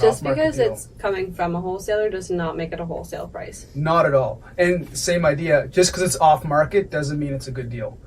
Just because it's coming from a wholesaler does not make it a wholesale price. Not at all. And same idea, just because it's off market doesn't mean it's a good deal.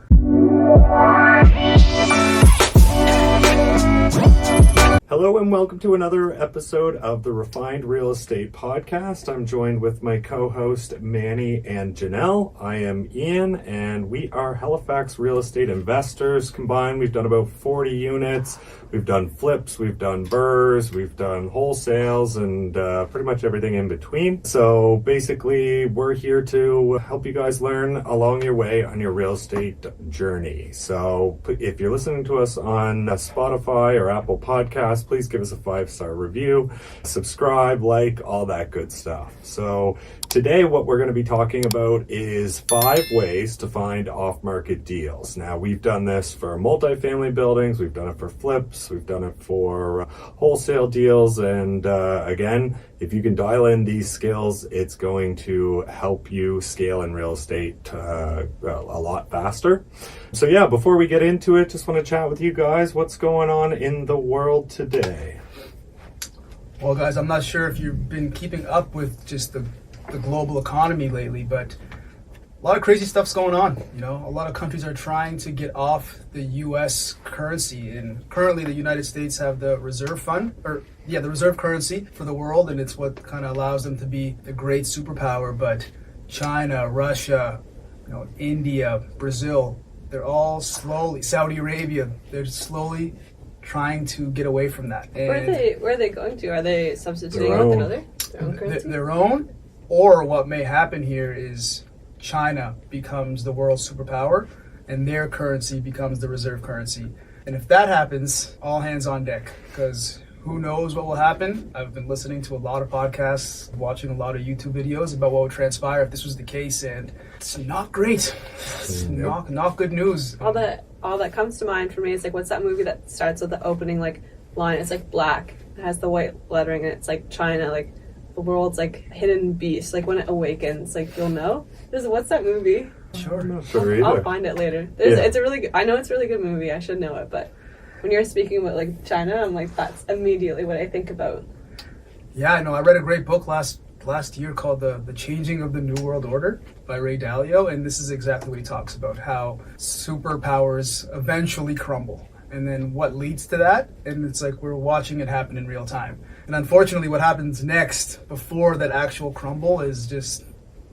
Hello and welcome to another episode of the Refined Real Estate Podcast. I'm joined with my co-host Manny and Janelle. I am Ian and we are Halifax real estate investors combined. We've done about 40 units. We've done flips, we've done burrs, we've done wholesales, and pretty much everything in between. So basically, we're here to help you guys learn along your way on your real estate journey. So if you're listening to us on Spotify or Apple Podcasts, please give us a 5-star review, subscribe, like, all that good stuff. So today what we're going to be talking about is 5 ways to find off-market deals. Now, we've done this for multifamily buildings, we've done it for flips, we've done it for wholesale deals, and again, if you can dial in these skills, it's going to help you scale in real estate a lot faster. So yeah, before we get into it, just want to chat with you guys. What's going on in the world today? Well, guys, I'm not sure if you've been keeping up with just the global economy lately, but a lot of crazy stuff's going on. You know, a lot of countries are trying to get off the U.S. currency, and currently the United States have the reserve currency for the world, and it's what kind of allows them to be the great superpower. But China, Russia, India, Brazil, they're all slowly, Saudi Arabia, they're slowly trying to get away from that. And where are they going to? Are they substituting with another? Their own currency? Their own, or what may happen here is China becomes the world superpower and their currency becomes the reserve currency. And if that happens, all hands on deck, because who knows what will happen. I've been listening to a lot of podcasts, watching a lot of YouTube videos about what would transpire if this was the case, and it's not great. It's not good news. All that comes to mind for me is like, what's that movie that starts with the opening line? It's like black. It has the white lettering and it's like China, like the world's like hidden beast. Like when it awakens, like you'll know. What's that movie? Sure. I'm not sure either. I'll find it later. It's a really good, I know it's a really good movie. I should know it, but when you're speaking about like China, I'm like, that's immediately what I think about. Yeah, I know. I read a great book last year called The Changing of the New World Order by Ray Dalio, and this is exactly what he talks about, how superpowers eventually crumble. And then what leads to that? And it's like we're watching it happen in real time. And unfortunately, what happens next before that actual crumble is just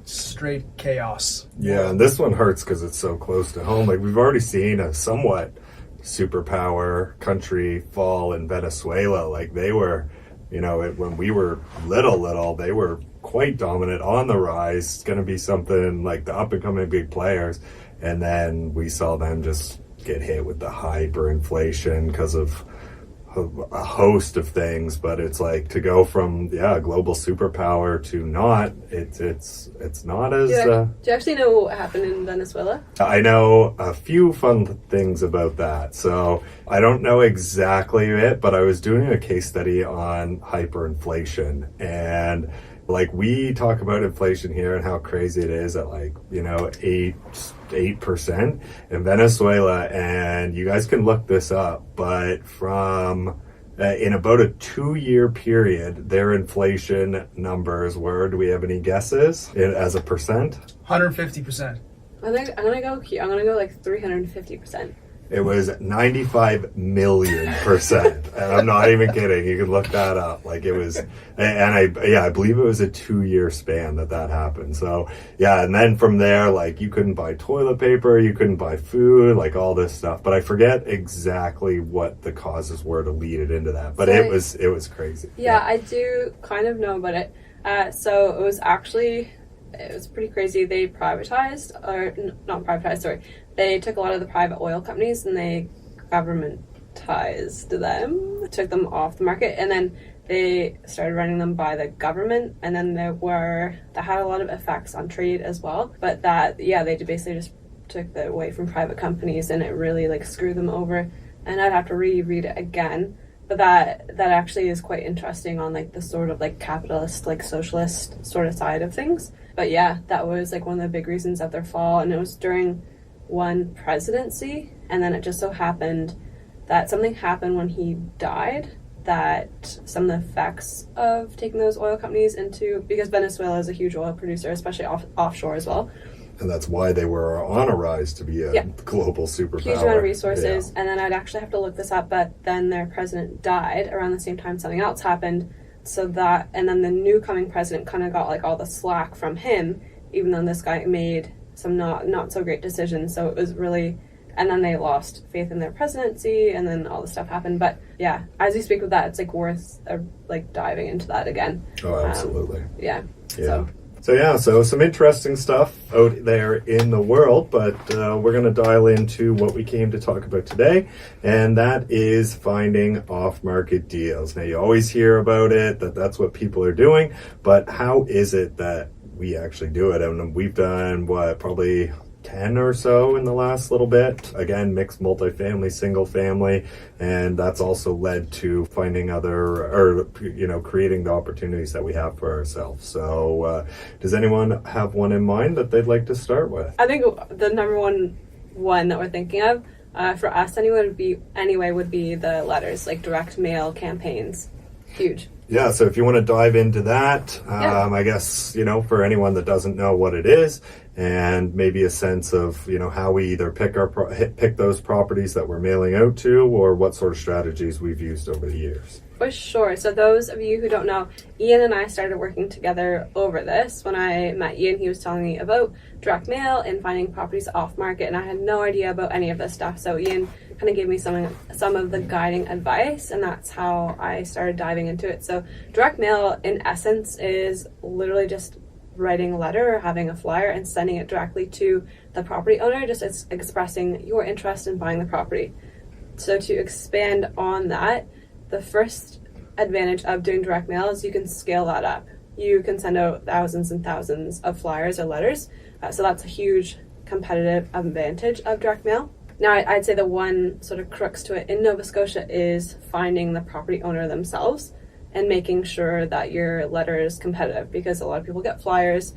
straight chaos. Yeah, and this one hurts because it's so close to home. Like, we've already seen a somewhat superpower country fall in Venezuela. Like, they were, when we were little, they were quite dominant, on the rise, going to be something like the up-and-coming big players. And then we saw them just get hit with the hyperinflation because of a host of things. But it's like, to go from a global superpower to not, it's not as do you actually know what happened in Venezuela? I know a few fun things about that. So I don't know exactly it, but I was doing a case study on hyperinflation, and like, we talk about inflation here and how crazy it is at 8% in Venezuela, and you guys can look this up, but from in about a 2-year period, their inflation numbers were, do we have any guesses as a percent? 150%. I'm gonna go like 350%. It was 95 million %. And I'm not even kidding. You can look that up. Like, it was, and I believe it was a 2-year span that happened. So yeah. And then from there, like, you couldn't buy toilet paper, you couldn't buy food, like all this stuff. But I forget exactly what the causes were to lead it into that. But it was crazy. Yeah, I do kind of know about it. So it was pretty crazy. They They took a lot of the private oil companies and they governmentized them, took them off the market, and then they started running them by the government, and then that had a lot of effects on trade as well. But they basically just took that away from private companies, and it really like screwed them over. And I'd have to reread it again. But that actually is quite interesting on like the sort of like capitalist, like socialist sort of side of things. But yeah, that was like one of the big reasons of their fall, and it was during one presidency, and then it just so happened that something happened when he died that some of the effects of taking those oil companies into, because Venezuela is a huge oil producer, especially offshore as well. And that's why they were on a rise to be a global superpower. Huge amount of resources. And then I'd actually have to look this up, but then their president died around the same time something else happened. So that, and then the new coming president kind of got like all the slack from him, even though this guy made some not so great decisions. So it was really, and then they lost faith in their presidency, and then all the stuff happened. But yeah, as you speak with that, it's like worth like diving into that again. Oh, absolutely. So some interesting stuff out there in the world, but we're going to dial into what we came to talk about today, and that is finding off-market deals. Now, you always hear about it, that's what people are doing, but how is it that we actually do it? And we've done, probably 10 or so in the last little bit. Again, mixed multifamily, single family, and that's also led to finding creating the opportunities that we have for ourselves. So does anyone have one in mind that they'd like to start with? I think the number one that we're thinking of for us would be the letters, like direct mail campaigns. Huge. Yeah, so if you want to dive into that, I guess, for anyone that doesn't know what it is, and maybe a sense of, how we either pick those properties that we're mailing out to, or what sort of strategies we've used over the years. For sure. So those of you who don't know, Ian and I started working together over this. When I met Ian, he was telling me about direct mail and finding properties off market, and I had no idea about any of this stuff. So Ian kind of gave me some of the guiding advice, and that's how I started diving into it. So direct mail, in essence, is literally just writing a letter or having a flyer and sending it directly to the property owner, just expressing your interest in buying the property. So to expand on that, the first advantage of doing direct mail is you can scale that up. You can send out thousands and thousands of flyers or letters. So that's a huge competitive advantage of direct mail. Now, I'd say the one sort of crux to it in Nova Scotia is finding the property owner themselves and making sure that your letter is competitive, because a lot of people get flyers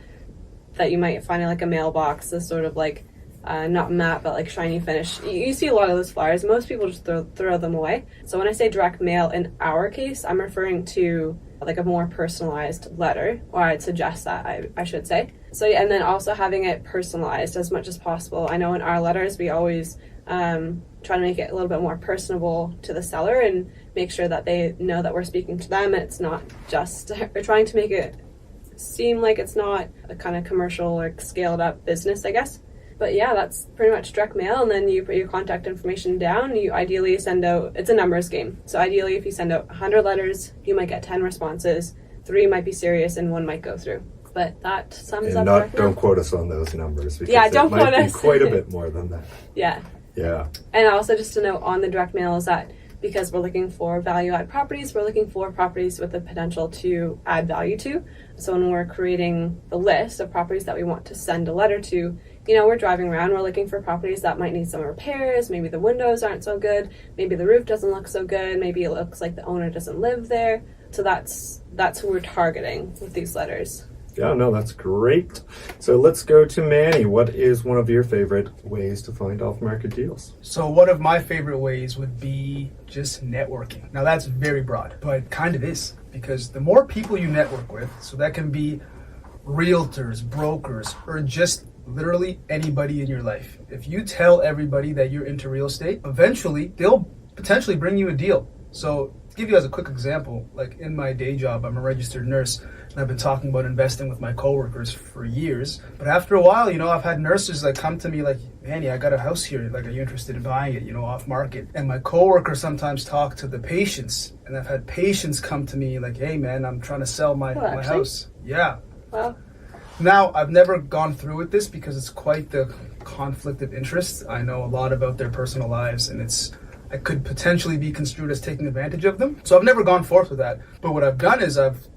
that you might find in like a mailbox, this sort of like not matte, but like shiny finish. You see a lot of those flyers. Most people just throw them away. So when I say direct mail, in our case, I'm referring to like a more personalized letter, or I'd suggest that, I should say. So yeah, and then also having it personalized as much as possible. I know in our letters, we always try to make it a little bit more personable to the seller and make sure that they know that we're speaking to them. It's not just, we're trying to make it seem like it's not a kind of commercial or scaled up business, I guess. But yeah, that's pretty much direct mail, and then you put your contact information down. You ideally send out, it's a numbers game. So ideally, if you send out 100 letters, you might get 10 responses. 3 might be serious and 1 might go through. But that sums up. And don't quote us on those numbers, because don't it might quote be us. quite a bit more than that. Yeah. Yeah. And also just to note on the direct mail is that because we're looking for value-add properties, we're looking for properties with the potential to add value to. So when we're creating the list of properties that we want to send a letter to, we're driving around, we're looking for properties that might need some repairs. Maybe the windows aren't so good. Maybe the roof doesn't look so good. Maybe it looks like the owner doesn't live there. So that's who we're targeting with these letters. Yeah, no, that's great. So let's go to Manny. What is one of your favorite ways to find off-market deals? So one of my favorite ways would be just networking. Now that's very broad, but kind of is, because the more people you network with, so that can be realtors, brokers, or just literally anybody in your life. If you tell everybody that you're into real estate, eventually they'll potentially bring you a deal. So to give you as a quick example, like in my day job, I'm a registered nurse, and I've been talking about investing with my coworkers for years. But after a while, I've had nurses like come to me like, Manny, I got a house here. Like, are you interested in buying it, off market? And my coworkers sometimes talk to the patients, and I've had patients come to me like, hey man, I'm trying to sell my house. Yeah. Wow. Now, I've never gone through with this because it's quite the conflict of interest. I know a lot about their personal lives, and I could potentially be construed as taking advantage of them. So I've never gone forth with that. But what I've done is I've,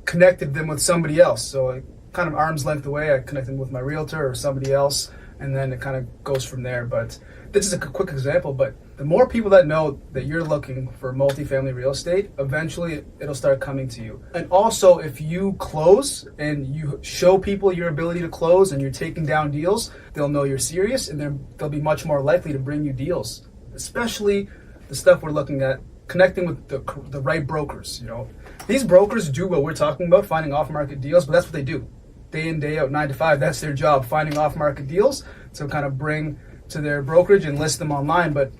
connected them with somebody else. So I kind of arm's length away, I connect them with my realtor or somebody else, and then it kind of goes from there. But this is a quick example, but the more people that know that you're looking for multifamily real estate, eventually it'll start coming to you. And also, if you close and you show people your ability to close and you're taking down deals, they'll know you're serious, and they'll be much more likely to bring you deals, especially the stuff we're looking at connecting with the right brokers. These brokers do what we're talking about, finding off-market deals, but that's what they do. Day in, day out, 9 to 5, that's their job, finding off-market deals to kind of bring to their brokerage and list them online. But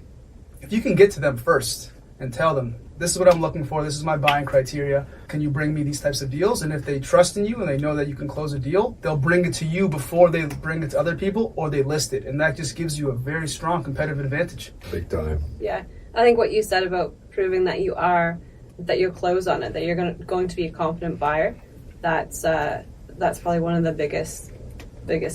if you can get to them first and tell them, this is what I'm looking for, this is my buying criteria, can you bring me these types of deals? And if they trust in you and they know that you can close a deal, they'll bring it to you before they bring it to other people or they list it. And that just gives you a very strong competitive advantage. Big time. Yeah. I think what you said about proving that you'll close on it, that you're going to be a confident buyer, that's probably one of the biggest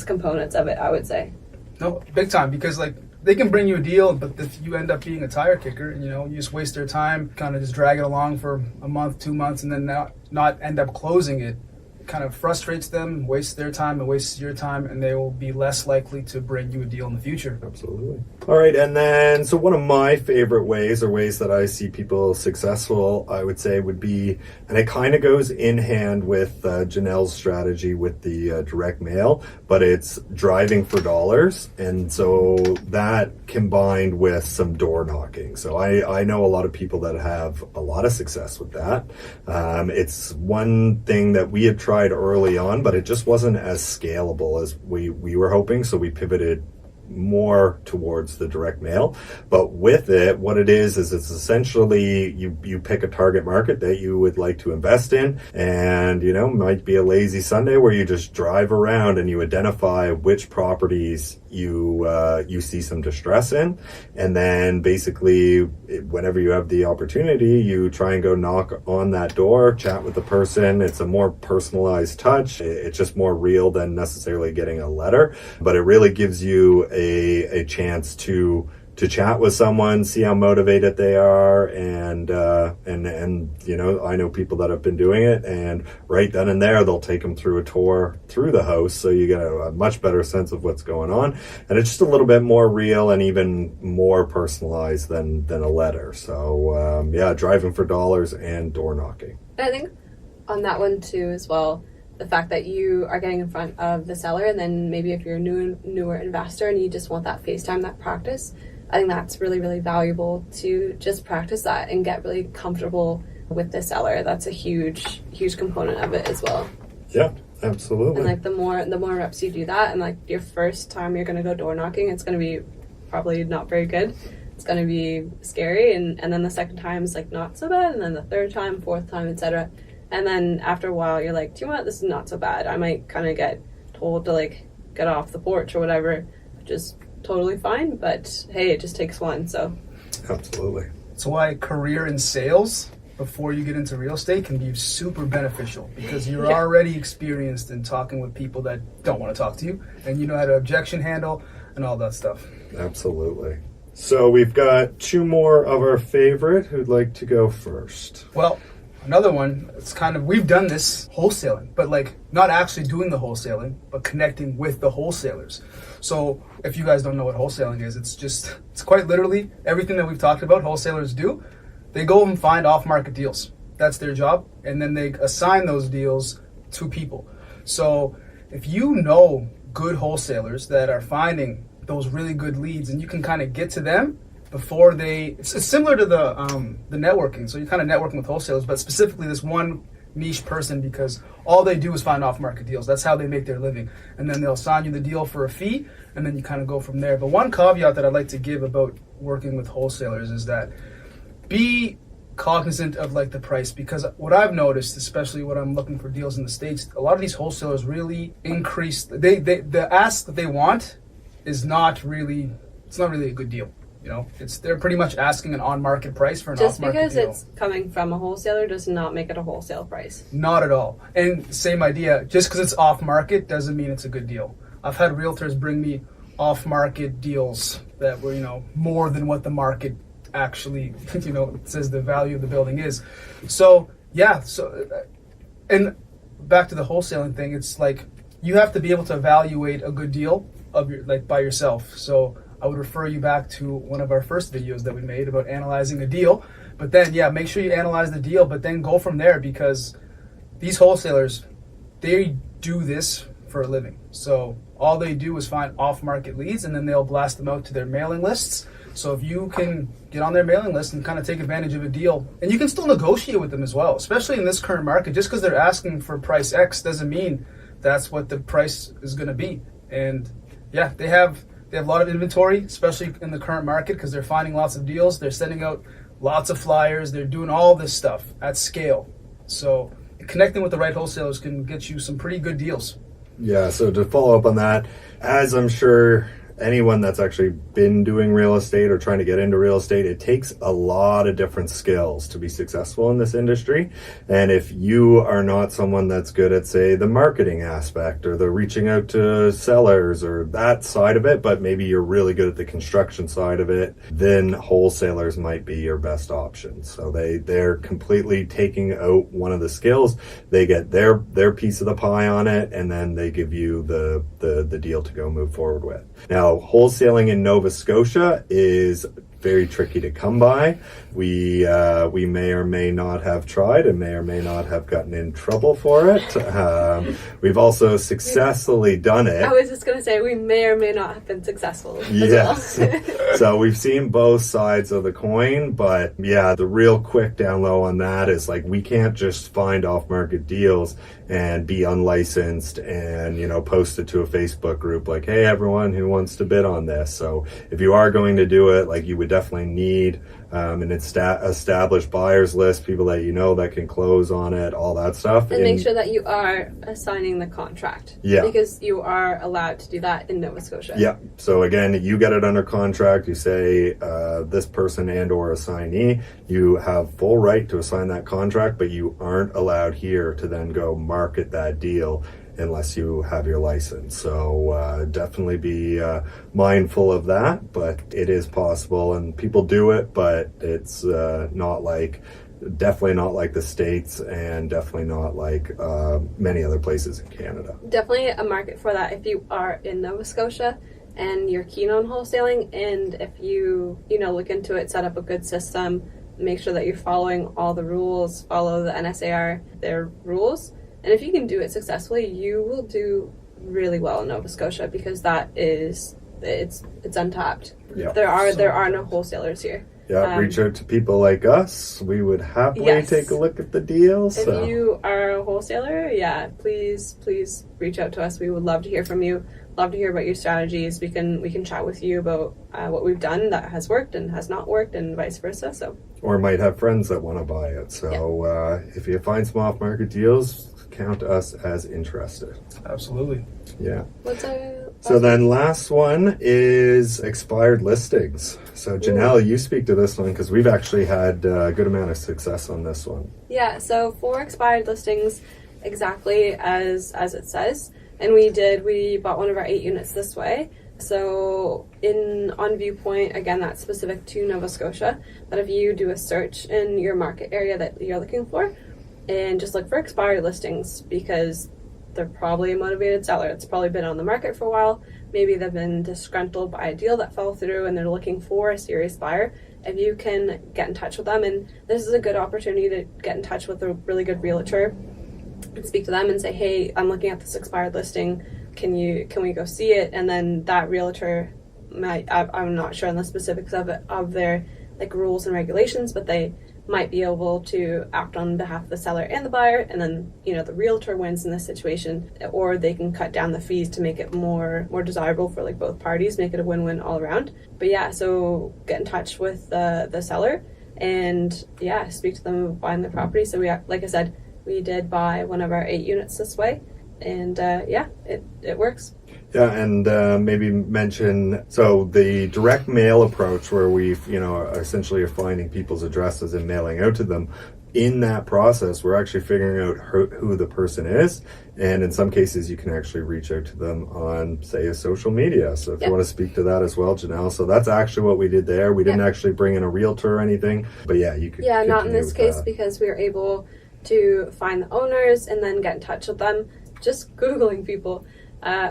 components of it, I would say. No, big time, because like they can bring you a deal, but if you end up being a tire kicker, and you just waste their time, kind of just drag it along for a month, 2 months, and then not end up closing it, kind of frustrates them, wastes their time, and wastes your time, and they will be less likely to bring you a deal in the future. Absolutely. All right, and then so one of my favorite ways, or ways that I see people successful, I would say would be, and it kind of goes in hand with Janelle's strategy with the direct mail, but it's driving for dollars, and so that combined with some door knocking. So I know a lot of people that have a lot of success with that. It's one thing that we had tried early on, but it just wasn't as scalable as we were hoping, so we pivoted more towards the direct mail. But with it, what it is it's essentially you pick a target market that you would like to invest in, and might be a lazy Sunday where you just drive around and you identify which properties you see some distress in, and then basically whenever you have the opportunity, you try and go knock on that door, chat with the person. It's a more personalized touch. It's just more real than necessarily getting a letter, but it really gives you a chance to chat with someone, see how motivated they are, and I know people that have been doing it, and right then and there they'll take them through a tour through the house, so you get a much better sense of what's going on, and it's just a little bit more real and even more personalized than a letter. So driving for dollars and door knocking. I think on that one too as well, the fact that you are getting in front of the seller, and then maybe if you're a newer investor and you just want that FaceTime, that practice, I think that's really, really valuable to just practice that and get really comfortable with the seller. That's a huge, huge component of it as well. Yeah, absolutely. And like the more reps you do that, and like your first time you're going to go door knocking, it's going to be probably not very good. It's going to be scary, and then the second time is like not so bad, and then the third time, fourth time, etc. And then after a while, you're like, do you know what? This is not so bad. I might kind of get told to like get off the porch or whatever, which is totally fine. But hey, it just takes one. So absolutely. That's why career in sales before you get into real estate can be super beneficial, because you're already experienced in talking with people that don't want to talk to you, and you know how to objection handle and all that stuff. Absolutely. So we've got two more of our favorite. Who'd like to go first? Well, another one, it's kind of, we've done this wholesaling, but like not actually doing the wholesaling, but connecting with the wholesalers. So if you guys don't know what wholesaling is, it's quite literally everything that we've talked about wholesalers do. They go and find off-market deals. That's their job. And then they assign those deals to people. So if you know good wholesalers that are finding those really good leads, and you can kind of get to them before it's similar to the networking. So you're kind of networking with wholesalers, but specifically this one niche person, because all they do is find off-market deals. That's how they make their living. And then they'll sign you the deal for a fee, and then you kind of go from there. But one caveat that I'd like to give about working with wholesalers is that be cognizant of like the price, because what I've noticed, especially when I'm looking for deals in the States, a lot of these wholesalers really increase, the ask that they want is not really a good deal. They're pretty much asking an on-market price for an off-market deal. Just because it's coming from a wholesaler does not make it a wholesale price. Not at all. And same idea, just because it's off-market doesn't mean it's a good deal. I've had realtors bring me off-market deals that were, more than what the market actually, says the value of the building is. So, and back to the wholesaling thing, it's like you have to be able to evaluate a good deal by yourself. So I would refer you back to one of our first videos that we made about analyzing a deal. But then, make sure you analyze the deal, but then go from there, because these wholesalers, they do this for a living. So all they do is find off-market leads, and then they'll blast them out to their mailing lists. So if you can get on their mailing list and kind of take advantage of a deal, and you can still negotiate with them as well, especially in this current market. Just because they're asking for price X doesn't mean that's what the price is going to be. And yeah, they have a lot of inventory, especially in the current market, because they're finding lots of deals. They're sending out lots of flyers. They're doing all this stuff at scale. So connecting with the right wholesalers can get you some pretty good deals. Yeah, so to follow up on that, as I'm sure anyone that's actually been doing real estate or trying to get into real estate, it takes a lot of different skills to be successful in this industry. And if you are not someone that's good at, say, the marketing aspect or the reaching out to sellers or that side of it, but maybe you're really good at the construction side of it, then wholesalers might be your best option. So they're completely taking out one of the skills. They get their piece of the pie on it, and then they give you the deal to go move forward with. Now, wholesaling in Nova Scotia is very tricky to come by. We may or may not have tried and may or may not have gotten in trouble for it. We've also successfully done it. I was just going to say, we may or may not have been successful as Yes. well. So we've seen both sides of the coin, but yeah, the real quick down low on that is like, we can't just find off-market deals and be unlicensed and, post it to a Facebook group like, hey, everyone who wants to bid on this. So if you are going to do it, like, you would definitely need an established buyers list, people that that can close on it, all that stuff. And make sure that you are assigning the contract. Yeah. Because you are allowed to do that in Nova Scotia. Yeah. So again, you get it under contract, you say this person and or assignee, you have full right to assign that contract, but you aren't allowed here to then go market that deal unless you have your license. So definitely be mindful of that, but it is possible and people do it, but it's definitely not like the States and definitely not like many other places in Canada. Definitely a market for that if you are in Nova Scotia and you're keen on wholesaling, and if you look into it, set up a good system, make sure that you're following all the rules, follow the NSAR, their rules. And if you can do it successfully, you will do really well in Nova Scotia, because it's untapped. Yeah. There are no wholesalers here. Yeah, reach out to people like us. We would happily take a look at the deals. If you are a wholesaler, please reach out to us. We would love to hear from you. Love to hear about your strategies. We can chat with you about what we've done that has worked and has not worked, and vice versa. So, or might have friends that want to buy it. So if you find some off-market deals, count us as interested. Absolutely. Yeah. So then last one is expired listings. So Janelle, you speak to this one because we've actually had a good amount of success on this one. Yeah, so for expired listings, exactly as it says, and we bought one of our 8 units this way. So on Viewpoint, again, that's specific to Nova Scotia, but if you do a search in your market area that you're looking for, and just look for expired listings, because they're probably a motivated seller. It's probably been on the market for a while. Maybe they've been disgruntled by a deal that fell through and they're looking for a serious buyer. If you can get in touch with them, and this is a good opportunity to get in touch with a really good realtor and speak to them and say, hey, I'm looking at this expired listing. Can we go see it? And then that realtor might, I'm not sure on the specifics of their like rules and regulations, but they might be able to act on behalf of the seller and the buyer, and then the realtor wins in this situation, or they can cut down the fees to make it more desirable for like both parties, make it a win-win all around. But yeah, so get in touch with the seller and speak to them about buying the property. So like I said, we did buy one of our 8 units this way, and it works. Yeah, and maybe mention, so the direct mail approach where we've, essentially are finding people's addresses and mailing out to them. In that process, we're actually figuring out who the person is. And in some cases, you can actually reach out to them on, say, a social media. So if you want to speak to that as well, Janelle. So that's actually what we did there. We didn't actually bring in a realtor or anything. But you could. Yeah, not in this case, because we were able to find the owners and then get in touch with them. Just Googling people.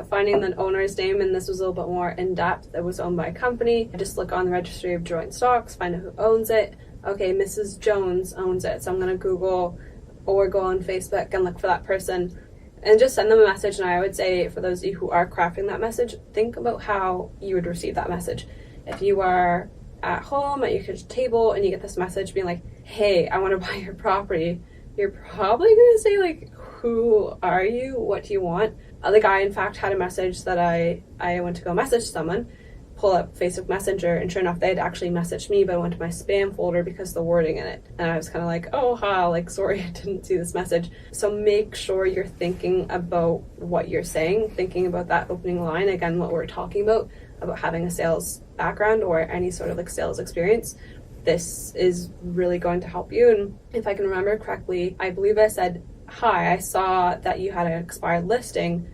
Finding the owner's name, and this was a little bit more in-depth. It was owned by a company. I just look on the registry of joint stocks, find out who owns it. Okay, Mrs. Jones owns it, so I'm going to Google or go on Facebook and look for that person. and just send them a message. And I would say, for those of you who are crafting that message, think about how you would receive that message. If you are at home at your kitchen table and you get this message being like, hey, I want to buy your property, you're probably going to say, like, who are you? What do you want? The guy, in fact, had a message that I went to go message someone, pull up Facebook Messenger, and sure enough, they had actually messaged me, but I went to my spam folder because of the wording in it. And I was kind of like, oh, ha, like, sorry, I didn't see this message. So make sure you're thinking about what you're saying, thinking about that opening line, again, what we're talking about having a sales background or any sort of like sales experience. This is really going to help you. And if I can remember correctly, I believe I said, hi, I saw that you had an expired listing.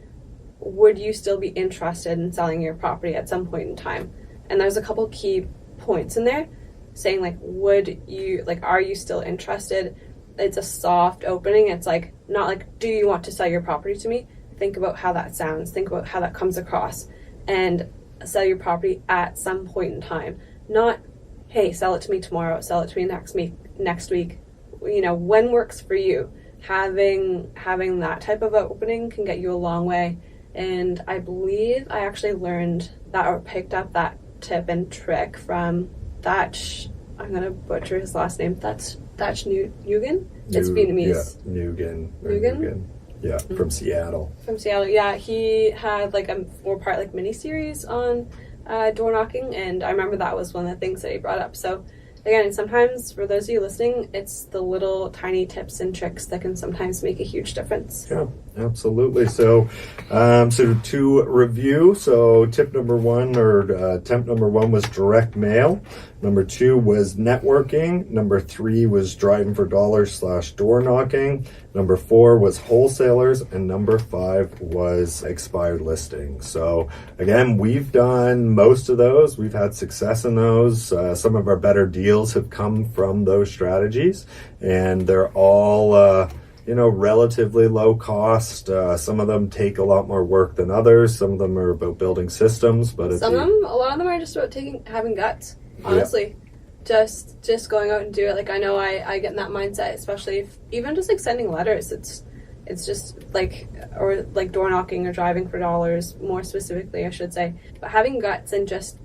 Would you still be interested in selling your property at some point in time? And there's a couple key points in there saying like, would you, like, are you still interested? It's a soft opening. It's like, not like, do you want to sell your property to me? Think about how that sounds. Think about how that comes across. And sell your property at some point in time. Not, hey, sell it to me tomorrow, sell it to me next week. You know, when works for you. Having that type of opening can get you a long way. And I believe I actually learned that, or picked up that tip and trick from Thatch. I'm gonna butcher his last name. Thatch Nguyen. It's Vietnamese. Yeah, Nguyen. Nguyen? Yeah, from Seattle. From Seattle, yeah. He had like a 4-part like mini series on door knocking, and I remember that was one of the things that he brought up. So again, sometimes for those of you listening, it's the little tiny tips and tricks that can sometimes make a huge difference. Yeah, absolutely. So to review, so tip number one, or attempt number one, was direct mail. Number 2 was networking. Number 3 was driving for dollars / door knocking. Number 4 was wholesalers. And number 5 was expired listings. So again, we've done most of those. We've had success in those. Some of our better deals have come from those strategies, and they're all relatively low cost. Some of them take a lot more work than others. Some of them are about building systems, but a lot of them are just about having guts. Honestly, yeah. Just going out and do it. Like, I know I get in that mindset, especially if, even just like sending letters. It's just like, or like door knocking or driving for dollars, more specifically, I should say. But having guts and just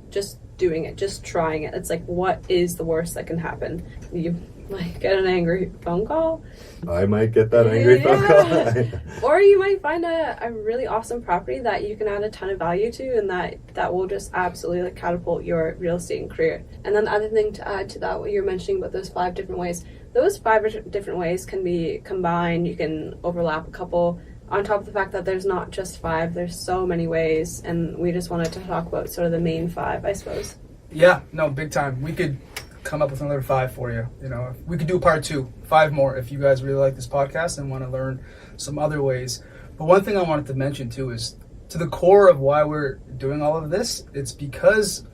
doing it, just trying it. It's like, what is the worst that can happen? You might get an angry phone call. I might get that angry phone call. Or you might find a really awesome property that you can add a ton of value to, and that will just absolutely like catapult your real estate career. And then the other thing to add to that, what you're mentioning about those 5 different ways, those 5 different ways can be combined. You can overlap a couple, on top of the fact that there's not just 5, there's so many ways, and we just wanted to talk about sort of the main 5, I suppose. Yeah, no, big time. We could come up with another 5 for you. You know, we could do part 2, 5 more if you guys really like this podcast and want to learn some other ways. But one thing I wanted to mention too is, to the core of why we're doing all of this, it's because,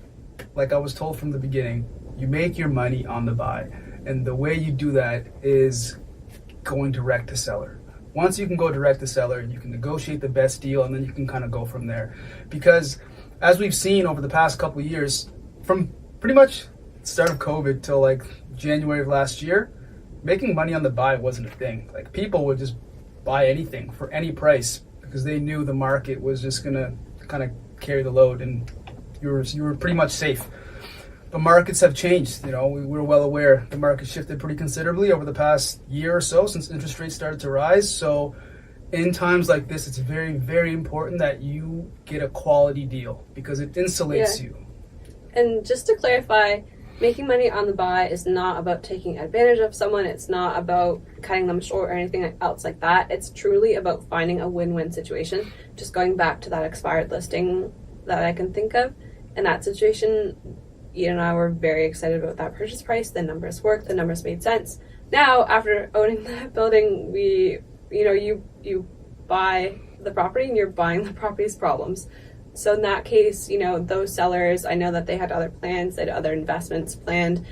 like I was told from the beginning, you make your money on the buy. And the way you do that is going direct to seller. Once you can go direct to seller, you can negotiate the best deal, and then you can kind of go from there. Because as we've seen over the past couple of years, from pretty much start of COVID till like January of last year, making money on the buy wasn't a thing. Like, people would just buy anything for any price because they knew the market was just gonna kind of carry the load, and you were pretty much safe. But markets have changed. You know, we're well aware the market shifted pretty considerably over the past year or so since interest rates started to rise. So in times like this, it's very, very important that you get a quality deal because it insulates you. And just to clarify, making money on the buy is not about taking advantage of someone. It's not about cutting them short or anything else like that. It's truly about finding a win-win situation. Just going back to that expired listing that I can think of. In that situation, Ian and I were very excited about that purchase price. The numbers worked. The numbers made sense. Now, after owning that building, you buy the property and you're buying the property's problems. So in that case, those sellers, I know that they had other plans, they had other investments planned.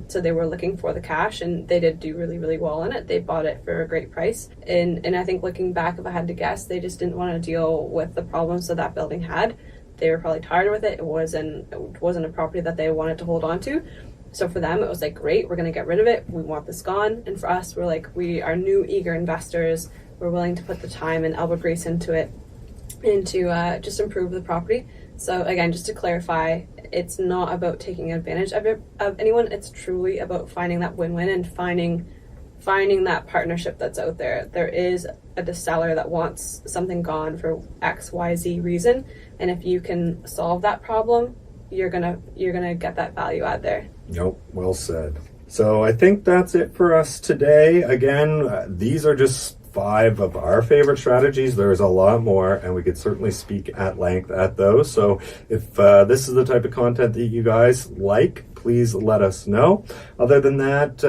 So they were looking for the cash, and they did do really, really well in it. They bought it for a great price. And I think looking back, if I had to guess, they just didn't want to deal with the problems that building had. They were probably tired with it. It wasn't a property that they wanted to hold on to. So for them, it was like, great, we're going to get rid of it. We want this gone. And for us, we're like, we are new, eager investors. we're willing to put the time and elbow grease into it and to just improve the property. So again, just to clarify, it's not about taking advantage of anyone. It's truly about finding that win-win and finding that partnership that's out there. There is a seller that wants something gone for XYZ reason, and if you can solve that problem, you're gonna get that value out there. Nope, well said. So I think that's it for us today. Again, these are just 5 of our favorite strategies. There's a lot more, and we could certainly speak at length at those. So if this is the type of content that you guys like, please let us know. Other than that,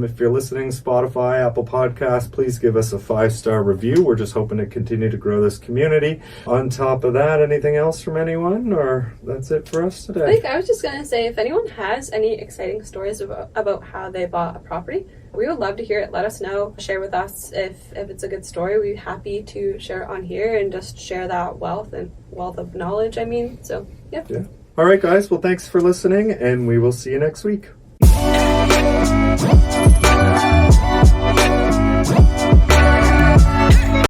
if you're listening Spotify, Apple Podcasts, please give us a 5-star review. We're just hoping to continue to grow this community. On top of that, anything else from anyone, or that's it for us today? I was just going to say, if anyone has any exciting stories about how they bought a property, we would love to hear it. Let us know. Share with us if it's a good story. We'd be happy to share it on here and just share that wealth of knowledge, So, yeah. All right, guys. Well, thanks for listening, and we will see you next week.